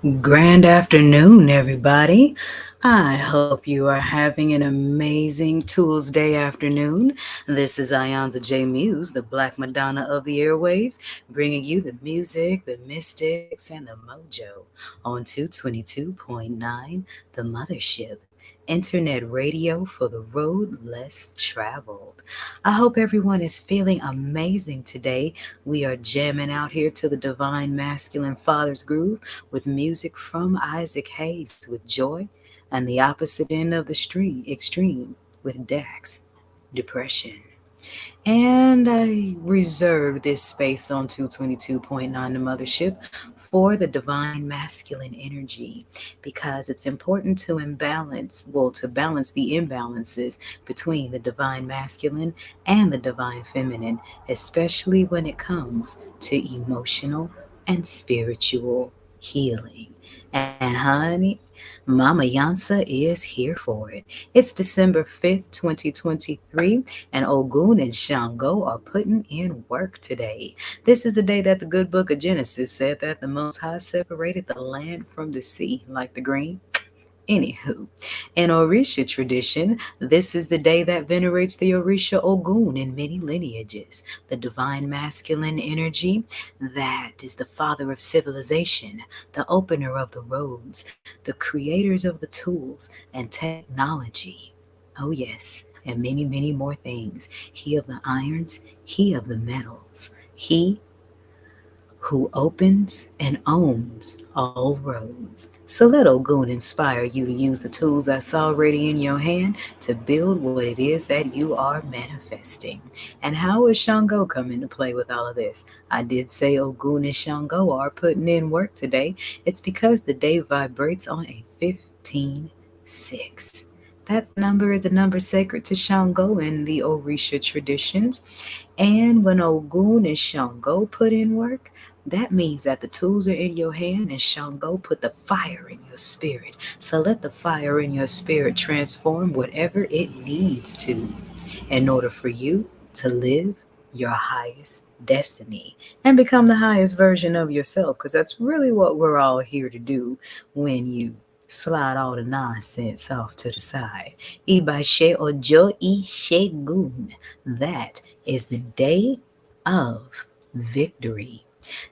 Grand afternoon, everybody. I hope you are having an amazing Tuesday afternoon. This is Ayanza J. Muse, the Black Madonna of the airwaves, bringing you the music, the mystics, and the mojo on 222.9, the Mothership. Internet radio for the road less traveled. I hope everyone is feeling amazing today. We are jamming out here to the Divine Masculine Father's Groove with music from Isaac Hayes with Joy, and the opposite end of the stream, Extreme, with Dax, Depression. And I reserve this space on 222.9 the Mothership for the divine masculine energy because it's important to to balance the imbalances between the divine masculine and the divine feminine, especially when it comes to emotional and spiritual healing. And honey, Mama Yansa is here for it. It's December 5th, 2023, and Ogun and Shango are putting in work today. This is the day that the good book of Genesis said that the Most High separated the land from the sea, like the green. Anywho, in Orisha tradition, this is the day that venerates the Orisha Ogun in many lineages, the divine masculine energy that is the father of civilization, the opener of the roads, the creators of the tools and technology. Oh, yes, and many, many more things. He of the irons, he of the metals, he who opens and owns all roads. So let Ogun inspire you to use the tools that's already in your hand to build what it is that you are manifesting. And how is Shango come into play with all of this? I did say Ogun and Shango are putting in work today. It's because the day vibrates on a 15-6. That number is a number sacred to Shango in the Orisha traditions. And when Ogun and Shango put in work, that means that the tools are in your hand and Shango put the fire in your spirit. So let the fire in your spirit transform whatever it needs to in order for you to live your highest destiny and become the highest version of yourself, because that's really what we're all here to do when you slide all the nonsense off to the side. Ibashe Ojo Ishegun. That is the day of victory.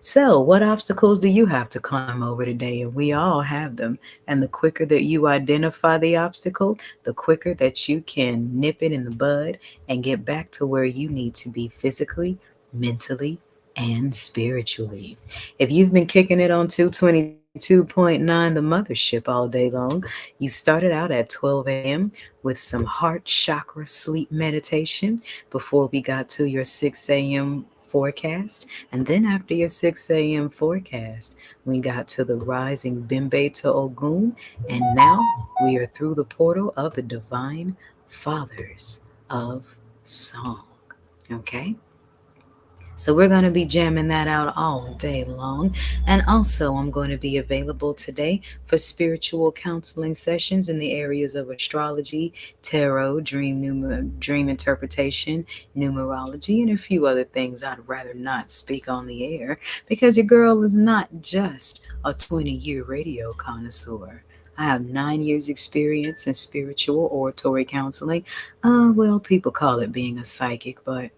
So, what obstacles do you have to climb over today? And we all have them. And the quicker that you identify the obstacle, the quicker that you can nip it in the bud and get back to where you need to be physically, mentally, and spiritually. If you've been kicking it on 222.9 the Mothership all day long, you started out at 12 a.m. with some heart chakra sleep meditation before we got to your 6 a.m. forecast. And then after your 6 a.m. forecast, we got to the rising Bimbe to Ogun. And now we are through the portal of the divine fathers of song. Okay? So we're going to be jamming that out all day long. And also, I'm going to be available today for spiritual counseling sessions in the areas of astrology, tarot, dream interpretation, numerology, and a few other things I'd rather not speak on the air because your girl is not just a 20-year radio connoisseur. I have 9 years experience in spiritual oratory counseling. Well, people call it being a psychic, but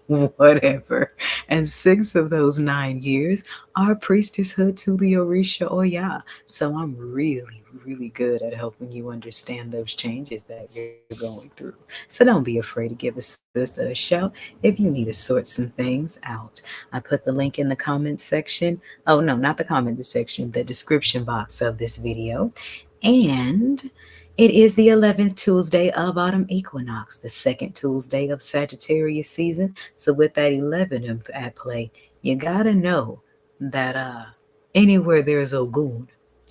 whatever. And 6 of those 9 years are priestesshood to the Orisha Oya. So I'm really, really good at helping you understand those changes that you're going through. So don't be afraid to give a sister a shout if you need to sort some things out. I put the link in the comments section. Oh, no, not the comment section, the description box of this video. And it is the 11th Tuesday of autumn equinox, the second Tuesday of Sagittarius season. So with that 11 at play, you gotta know that anywhere there's Ogun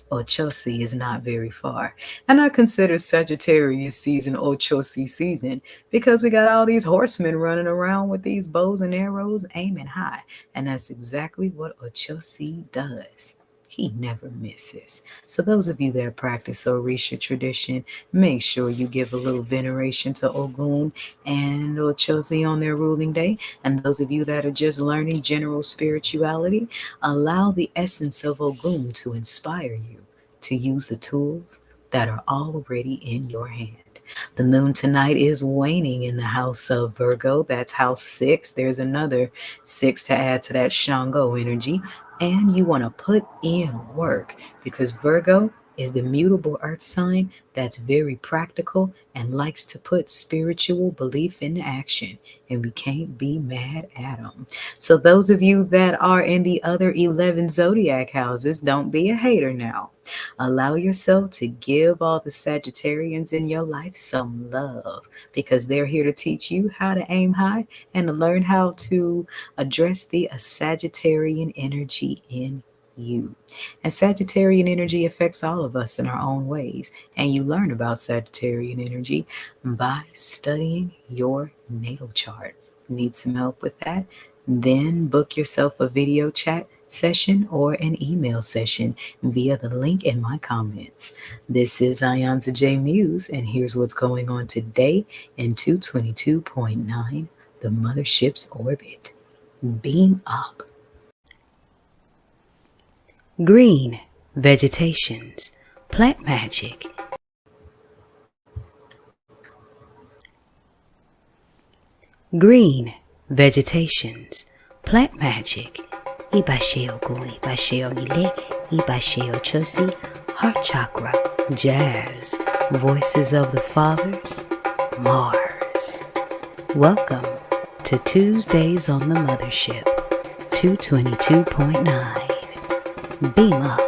or Chelsea is not very far. And I consider Sagittarius season Ochosi season because we got all these horsemen running around with these bows and arrows aiming high. And that's exactly what Ochosi does. he never misses. So those of you that practice Orisha tradition, make sure you give a little veneration to Ogun and Ochozi on their ruling day. And those of you that are just learning general spirituality, allow the essence of Ogun to inspire you to use the tools that are already in your hand. The moon tonight is waning in the house of Virgo. That's house 6. There's another 6 to add to that Shango energy. And you want to put in work because Virgo is the mutable earth sign that's very practical and likes to put spiritual belief into action. And we can't be mad at them. So, those of you that are in the other 11 zodiac houses, don't be a hater now. Allow yourself to give all the Sagittarians in your life some love because they're here to teach you how to aim high and to learn how to address the Sagittarian energy in you. And Sagittarian energy affects all of us in our own ways. And you learn about Sagittarian energy by studying your natal chart. Need some help with that? Then book yourself a video chat session or an email session via the link in my comments. This is Ayanza J. Muse, and here's what's going on today in 222.9, the Mothership's orbit. Beam up. Green vegetations, plant magic. Green vegetations, plant magic. Ibashe Ogun, Ibashe Onile, Ibashe Ochosi, heart chakra, jazz, voices of the fathers, Mars. Welcome to Tuesdays on the Mothership, 222.9. Beam up.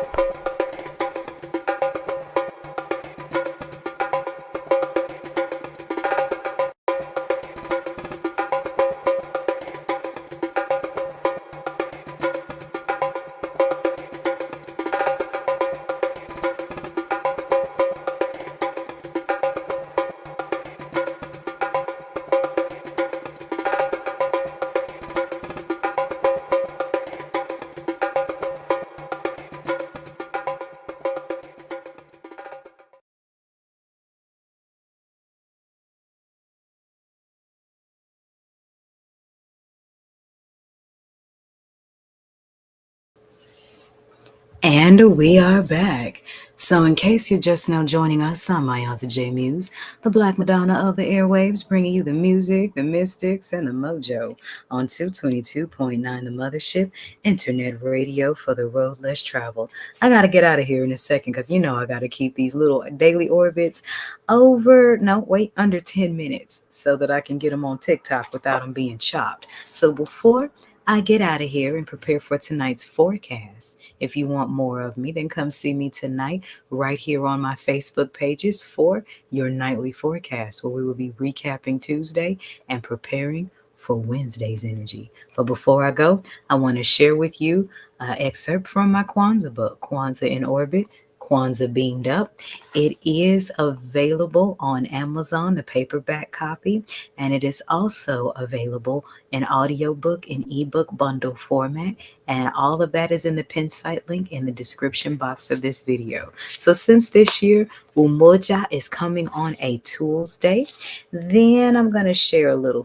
And we are back. So, in case you're just now joining us, I'm Mayanta J. Muse, the Black Madonna of the airwaves, bringing you the music, the mystics, and the mojo on 222.9 The Mothership, internet radio for the road less traveled. I got to get out of here in a second because I got to keep these little daily orbits under 10 minutes so that I can get them on TikTok without them being chopped. So, before I get out of here and prepare for tonight's forecast, if you want more of me, then come see me tonight right here on my Facebook pages for your nightly forecast, where we will be recapping Tuesday and preparing for Wednesday's energy. But before I go, I want to share with you an excerpt from my Kwanzaa book, Kwanzaa in Orbit, Kwanzaa Beamed Up. It is available on Amazon, the paperback copy, and it is also available in audiobook and ebook bundle format. And all of that is in the pin site link in the description box of this video. So since this year, Umoja is coming on a Tools Day, then I'm going to share a little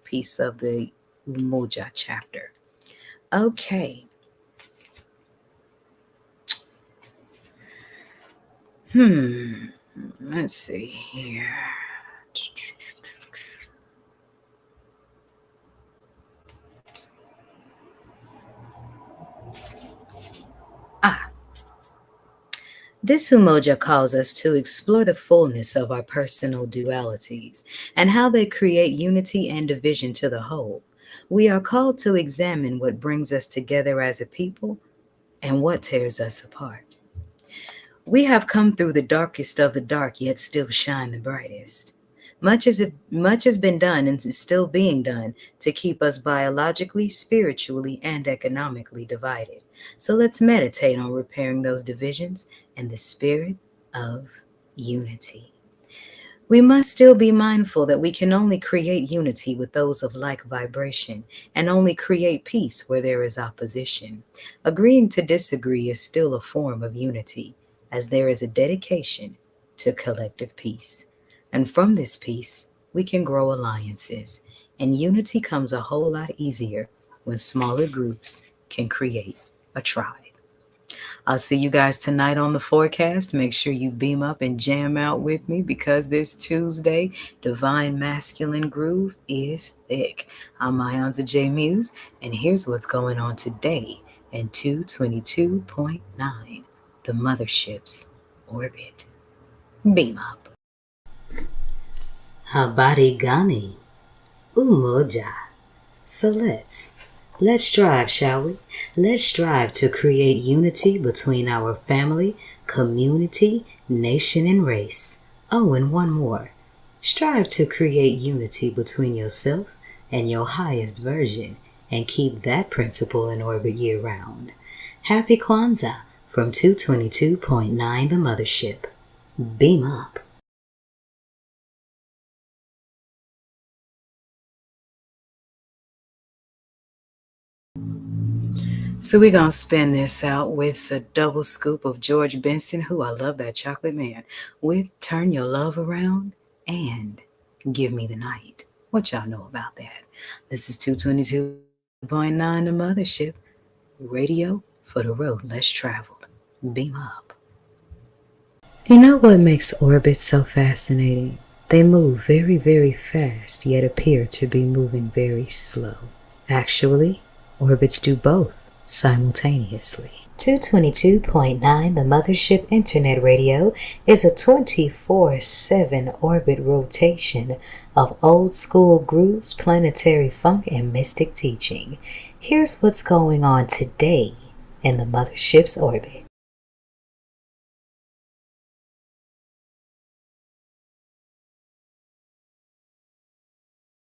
piece of the Umoja chapter. Okay. Let's see here. This Umoja calls us to explore the fullness of our personal dualities and how they create unity and division to the whole. We are called to examine what brings us together as a people and what tears us apart. We have come through the darkest of the dark, yet still shine the brightest. Much has been done and is still being done to keep us biologically, spiritually, and economically divided. So let's meditate on repairing those divisions in the spirit of unity. We must still be mindful that we can only create unity with those of like vibration and only create peace where there is opposition. Agreeing to disagree is still a form of unity, as there is a dedication to collective peace. And from this peace, we can grow alliances, and unity comes a whole lot easier when smaller groups can create a tribe. I'll see you guys tonight on the forecast. Make sure you beam up and jam out with me because this Tuesday, Divine Masculine Groove is thick. I'm Mayonza J. Muse, and here's what's going on today in 222.9, the Mothership's orbit. Beam up. Habari gani? Umoja. So let's strive, shall we? Let's strive to create unity between our family, community, nation, and race. Oh, and one more. Strive to create unity between yourself and your highest version and keep that principle in orbit year-round. Happy Kwanzaa from 222.9 The Mothership. Beam up. So we're going to spin this out with a double scoop of George Benson, who I love that chocolate man, with Turn Your Love Around and Give Me the Night. What y'all know about that? This is 222.9 The Mothership, radio for the road less traveled. Beam up. You know what makes orbits so fascinating? They move very, very fast, yet appear to be moving very slow. Actually, orbits do both simultaneously. 222.9 The Mothership Internet Radio is a 24/7 orbit rotation of old school grooves, planetary funk, and mystic teaching. Here's what's going on today in the Mothership's orbit.